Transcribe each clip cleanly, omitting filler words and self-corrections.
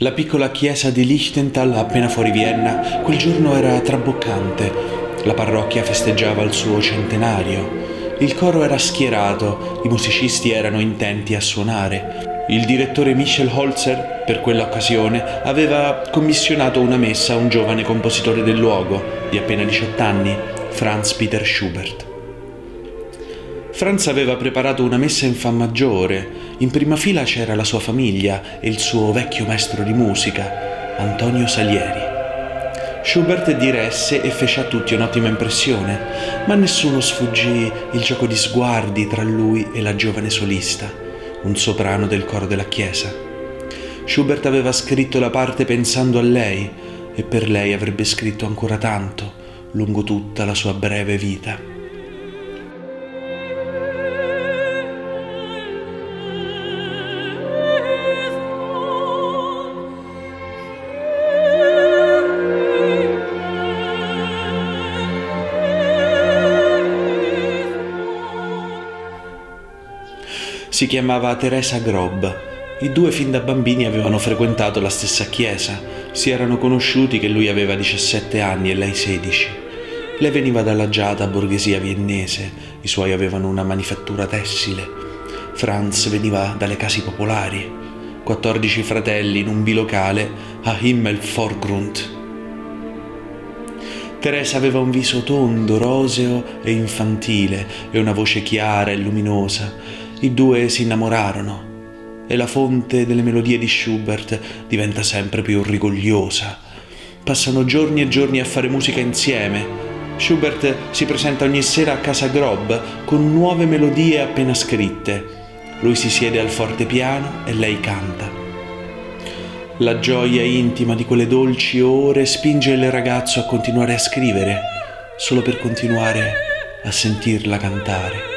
La piccola chiesa di Lichtental, appena fuori Vienna, quel giorno era traboccante. La parrocchia festeggiava il suo centenario. Il coro era schierato, i musicisti erano intenti a suonare. Il direttore Michel Holzer, per quell'occasione, aveva commissionato una messa a un giovane compositore del luogo, di appena 18 anni, Franz Peter Schubert. Franz aveva preparato una messa in fa maggiore. In prima fila c'era la sua famiglia e il suo vecchio maestro di musica, Antonio Salieri. Schubert diresse e fece a tutti un'ottima impressione, ma nessuno sfuggì il gioco di sguardi tra lui e la giovane solista, un soprano del coro della chiesa. Schubert aveva scritto la parte pensando a lei e per lei avrebbe scritto ancora tanto, lungo tutta la sua breve vita. Si chiamava Teresa Grob. I due fin da bambini avevano frequentato la stessa chiesa. Si erano conosciuti che lui aveva 17 anni e lei 16. Lei veniva dall'agiata borghesia viennese, i suoi avevano una manifattura tessile. Franz veniva dalle case popolari. 14 fratelli in un bilocale a Himmelpfortgrund. Teresa aveva un viso tondo, roseo e infantile e una voce chiara e luminosa. I due si innamorarono e la fonte delle melodie di Schubert diventa sempre più rigogliosa. Passano giorni e giorni a fare musica insieme. Schubert si presenta ogni sera a casa Grob con nuove melodie appena scritte. Lui si siede al fortepiano e lei canta. La gioia intima di quelle dolci ore spinge il ragazzo a continuare a scrivere, solo per continuare a sentirla cantare.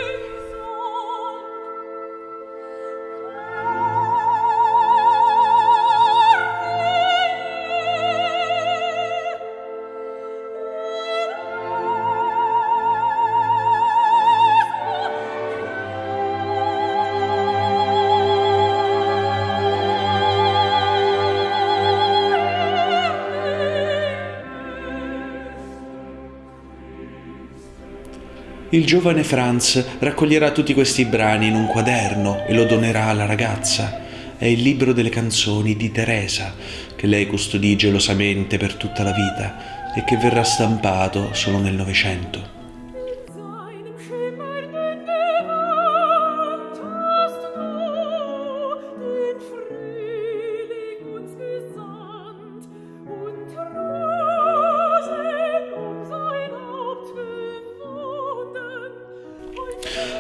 Il giovane Franz raccoglierà tutti questi brani in un quaderno e lo donerà alla ragazza. È il libro delle canzoni di Teresa, che lei custodì gelosamente per tutta la vita e che verrà stampato solo nel Novecento.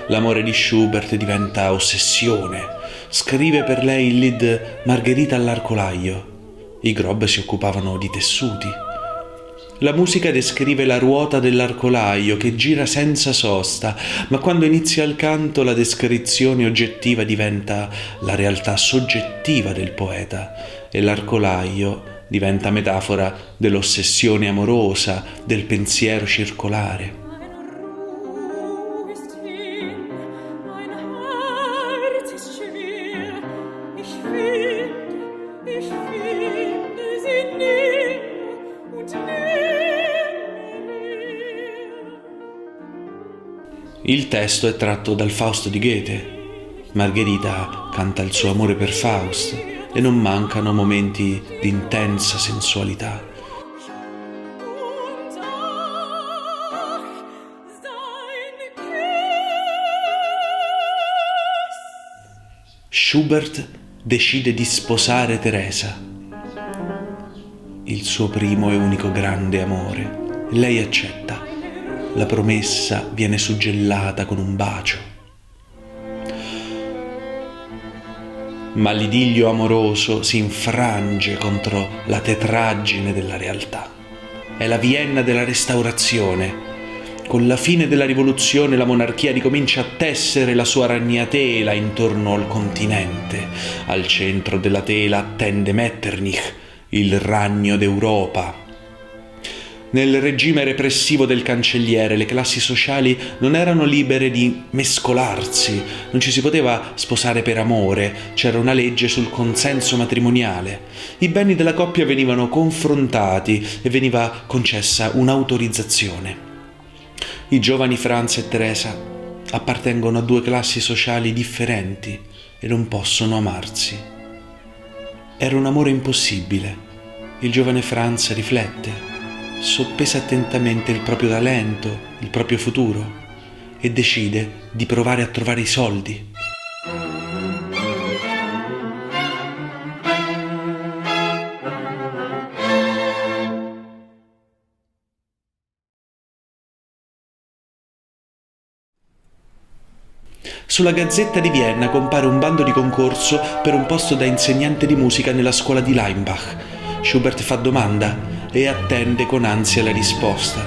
L'amore di Schubert diventa ossessione. Scrive per lei il lied Margherita all'arcolaio. I Grob si occupavano di tessuti. La musica descrive la ruota dell'arcolaio che gira senza sosta, ma quando inizia il canto la descrizione oggettiva diventa la realtà soggettiva del poeta e l'arcolaio diventa metafora dell'ossessione amorosa, del pensiero circolare. Il testo è tratto dal Fausto di Goethe. Margherita canta il suo amore per Faust e non mancano momenti di intensa sensualità. Schubert decide di sposare Teresa, il suo primo e unico grande amore. Lei accetta. La promessa viene suggellata con un bacio. Ma l'idillio amoroso si infrange contro la tetraggine della realtà. È la Vienna della Restaurazione. Con la fine della rivoluzione la monarchia ricomincia a tessere la sua ragnatela intorno al continente. Al centro della tela attende Metternich, il ragno d'Europa. Nel regime repressivo del cancelliere le classi sociali non erano libere di mescolarsi, non ci si poteva sposare per amore, c'era una legge sul consenso matrimoniale. I beni della coppia venivano confrontati e veniva concessa un'autorizzazione. I giovani Franz e Teresa appartengono a due classi sociali differenti e non possono amarsi. Era un amore impossibile. Il giovane Franz riflette, soppesa attentamente il proprio talento, il proprio futuro e decide di provare a trovare i soldi. Sulla Gazzetta di Vienna compare un bando di concorso per un posto da insegnante di musica nella scuola di Leimbach. Schubert fa domanda e attende con ansia la risposta.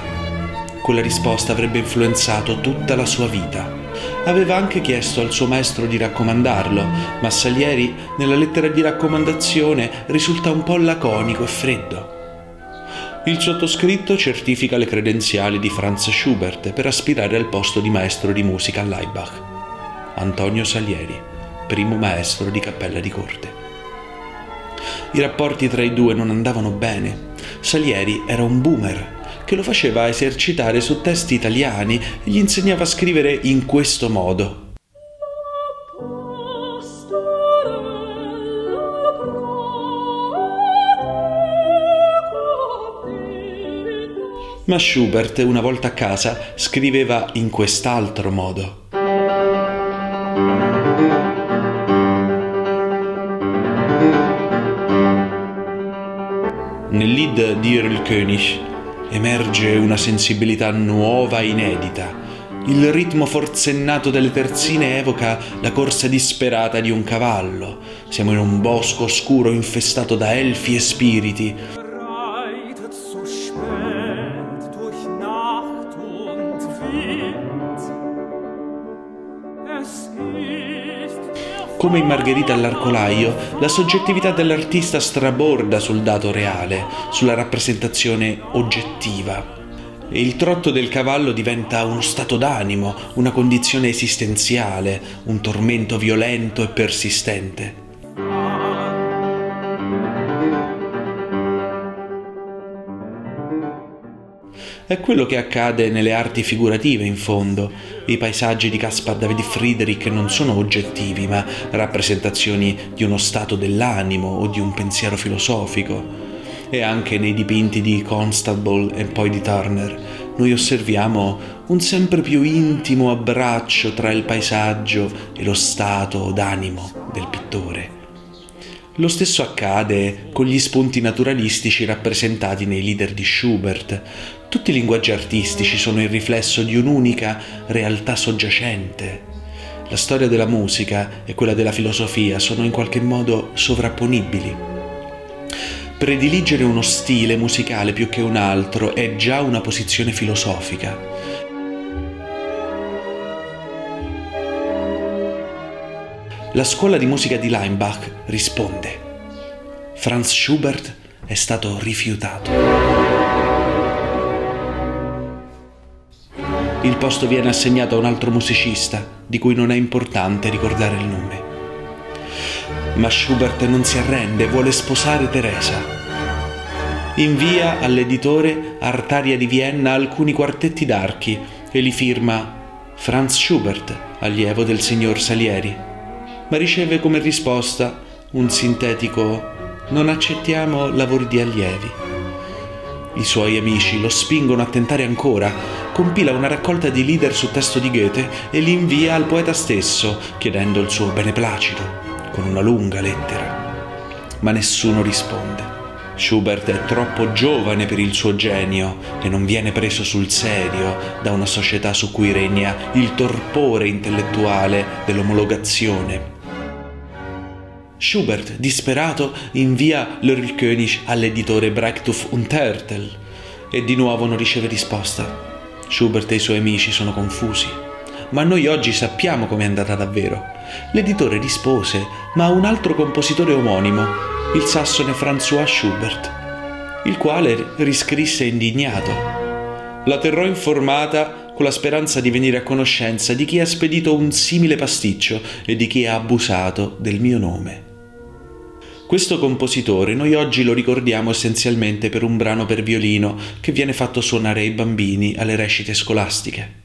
Quella risposta avrebbe influenzato tutta la sua vita. Aveva anche chiesto al suo maestro di raccomandarlo, ma Salieri nella lettera di raccomandazione risulta un po' laconico e freddo. Il sottoscritto certifica le credenziali di Franz Schubert per aspirare al posto di maestro di musica a Laibach. Antonio Salieri, primo maestro di cappella di corte. I rapporti tra i due non andavano bene. Salieri era un boomer che lo faceva esercitare su testi italiani e gli insegnava a scrivere in questo modo. Ma Schubert, una volta a casa, scriveva in quest'altro modo. Nel lied Dir il König emerge una sensibilità nuova e inedita. Il ritmo forsennato delle terzine evoca la corsa disperata di un cavallo. Siamo in un bosco oscuro infestato da elfi e spiriti. Come in Margherita all'Arcolaio, la soggettività dell'artista straborda sul dato reale, sulla rappresentazione oggettiva. E il trotto del cavallo diventa uno stato d'animo, una condizione esistenziale, un tormento violento e persistente. È quello che accade nelle arti figurative, in fondo. I paesaggi di Caspar David Friedrich non sono oggettivi, ma rappresentazioni di uno stato dell'animo o di un pensiero filosofico. E anche nei dipinti di Constable e poi di Turner noi osserviamo un sempre più intimo abbraccio tra il paesaggio e lo stato d'animo del pittore. Lo stesso accade con gli spunti naturalistici rappresentati nei lieder di Schubert. Tutti i linguaggi artistici sono il riflesso di un'unica realtà soggiacente. La storia della musica e quella della filosofia sono in qualche modo sovrapponibili. Prediligere uno stile musicale più che un altro è già una posizione filosofica. La scuola di musica di Leimbach risponde: Franz Schubert è stato rifiutato. Il posto viene assegnato a un altro musicista, di cui non è importante ricordare il nome. Ma Schubert non si arrende, vuole sposare Teresa. Invia all'editore Artaria di Vienna alcuni quartetti d'archi e li firma Franz Schubert, allievo del signor Salieri. Ma riceve come risposta un sintetico «Non accettiamo lavori di allievi». I suoi amici lo spingono a tentare ancora, compila una raccolta di lieder su testo di Goethe e li invia al poeta stesso, chiedendo il suo beneplacito, con una lunga lettera. Ma nessuno risponde. Schubert è troppo giovane per il suo genio e non viene preso sul serio da una società su cui regna il torpore intellettuale dell'omologazione. Schubert, disperato, invia l'Erlkönig all'editore Breitkopf und Härtel e di nuovo non riceve risposta. Schubert e i suoi amici sono confusi. Ma noi oggi sappiamo com'è andata davvero. L'editore rispose, ma a un altro compositore omonimo, il sassone François Schubert. il quale riscrisse indignato. La terrò informata con la speranza di venire a conoscenza di chi ha spedito un simile pasticcio e di chi ha abusato del mio nome. Questo compositore noi oggi lo ricordiamo essenzialmente per un brano per violino che viene fatto suonare ai bambini alle recite scolastiche.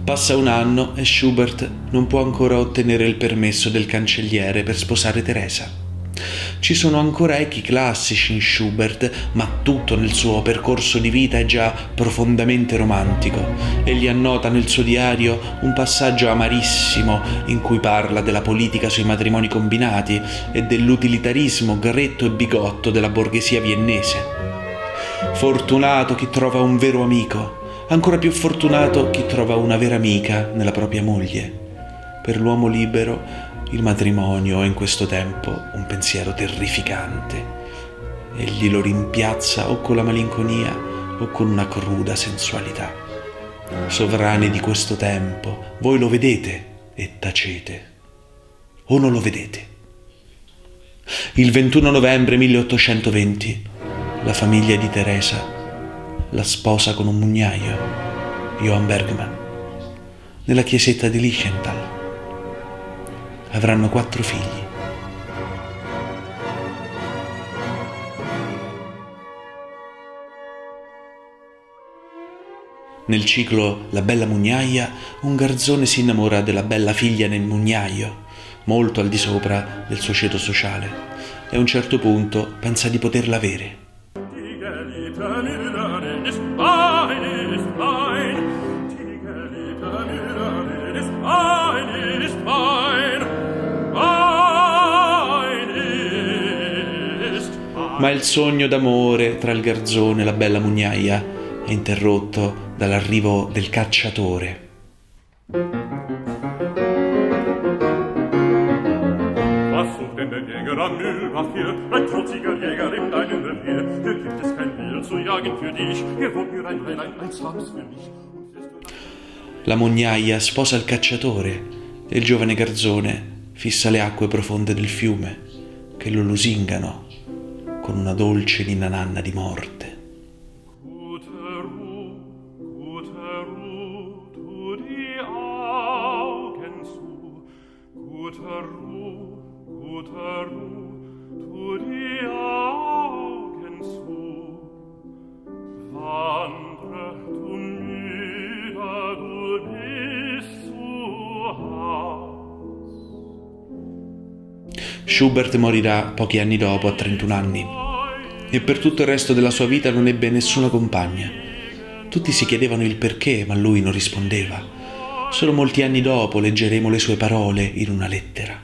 Passa un anno e Schubert non può ancora ottenere il permesso del cancelliere per sposare Teresa. Ci sono ancora echi classici in Schubert, ma tutto nel suo percorso di vita è già profondamente romantico. Egli annota nel suo diario un passaggio amarissimo in cui parla della politica sui matrimoni combinati e dell'utilitarismo gretto e bigotto della borghesia viennese. Fortunato chi trova un vero amico, ancora più fortunato chi trova una vera amica nella propria moglie. Per l'uomo libero il matrimonio è in questo tempo un pensiero terrificante. Egli lo rimpiazza o con la malinconia o con una cruda sensualità. Sovrani di questo tempo, voi lo vedete e tacete, o non lo vedete. Il 21 novembre 1820 la famiglia di Teresa la sposa con un mugnaio, Johann Bergmann, nella chiesetta di Lichtental. Avranno 4 figli. Nel ciclo La bella mugnaia, un garzone si innamora della bella figlia nel mugnaio, molto al di sopra del suo ceto sociale, e a un certo punto pensa di poterla avere. Ma il sogno d'amore tra il garzone e la bella mugnaia è interrotto dall'arrivo del cacciatore. Was sucht denn der Jäger am Mühlbach hier? Ein trotziger Jäger in deinem Revier. Hier gibt es kein Wild zu jagen für dich. Hier wohnt nur ein Rehlein, ein Zahmes für mich. La mugnaia sposa il cacciatore e il giovane garzone fissa le acque profonde del fiume che lo lusingano con una dolce ninna-nanna di morte. Gute Ruh, tu die Augen zu. Gute Ruh, tu die Augen zu. Wandre du müde, du bist zu Haus. Schubert morirà pochi anni dopo, a 31 anni, e per tutto il resto della sua vita non ebbe nessuna compagna. Tutti si chiedevano il perché, ma lui non rispondeva. Solo molti anni dopo leggeremo le sue parole in una lettera.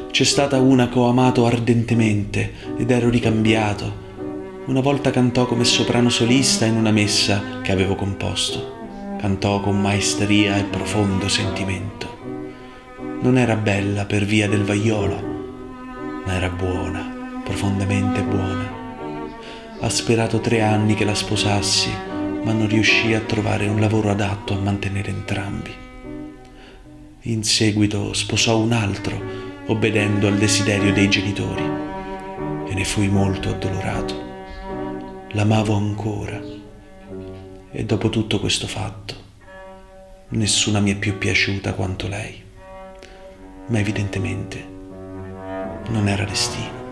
C'è stata una che ho amato ardentemente ed ero ricambiato. Una volta cantò come soprano solista in una messa che avevo composto. Cantò con maestria e profondo sentimento. Non era bella per via del vaiolo, ma era buona, profondamente buona. Ha sperato 3 anni che la sposassi, ma non riuscì a trovare un lavoro adatto a mantenere entrambi. In seguito sposò un altro, obbedendo al desiderio dei genitori, e ne fui molto addolorato. L'amavo ancora, e dopo tutto questo fatto, nessuna mi è più piaciuta quanto lei. Ma evidentemente non era destino.